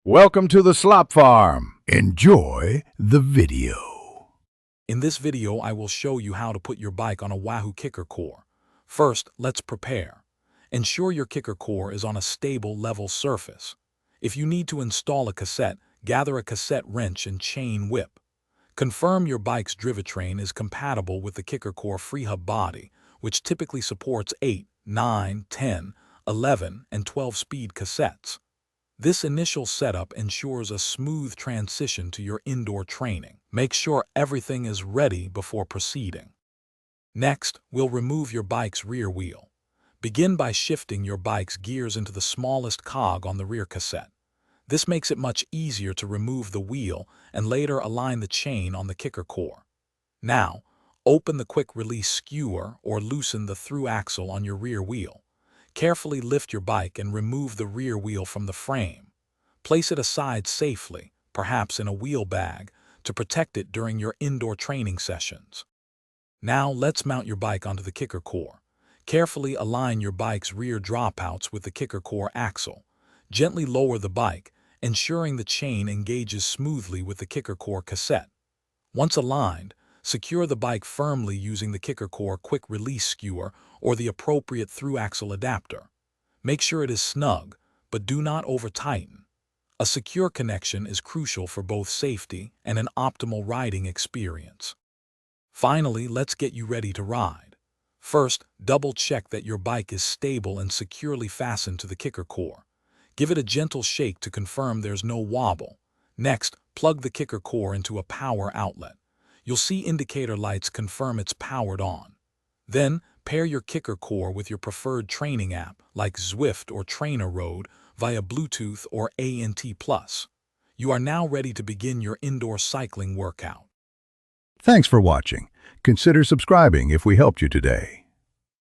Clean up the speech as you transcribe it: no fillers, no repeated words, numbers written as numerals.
Welcome to the Slop Farm. Enjoy the video. In this video, I will show you how to put your bike on a Wahoo KICKR CORE. First, let's prepare. Ensure your KICKR CORE is on a stable, level surface. If you need to install a cassette, gather a cassette wrench and chain whip. Confirm your bike's drivetrain is compatible with the KICKR CORE freehub body, which typically supports 8, 9, 10, 11, and 12-speed cassettes. This initial setup ensures a smooth transition to your indoor training. Make sure everything is ready before proceeding. Next, we'll remove your bike's rear wheel. Begin by shifting your bike's gears into the smallest cog on the rear cassette. This makes it much easier to remove the wheel and later align the chain on the KICKR CORE. Now, open the quick-release skewer or loosen the through axle on your rear wheel. Carefully lift your bike and remove the rear wheel from the frame. Place it aside safely, perhaps in a wheel bag, to protect it during your indoor training sessions. Now let's mount your bike onto the KICKR CORE. Carefully align your bike's rear dropouts with the KICKR CORE axle. Gently lower the bike, ensuring the chain engages smoothly with the KICKR CORE cassette. Once aligned, secure the bike firmly using the KICKR CORE quick-release skewer or the appropriate through-axle adapter. Make sure it is snug, but do not over-tighten. A secure connection is crucial for both safety and an optimal riding experience. Finally, let's get you ready to ride. First, double-check that your bike is stable and securely fastened to the KICKR CORE. Give it a gentle shake to confirm there's no wobble. Next, plug the KICKR CORE into a power outlet. You'll see indicator lights confirm it's powered on. Then, pair your KICKR CORE with your preferred training app like Zwift or Trainer Road via Bluetooth or ANT+. You are now ready to begin your indoor cycling workout. Thanks for watching. Consider subscribing if we helped you today.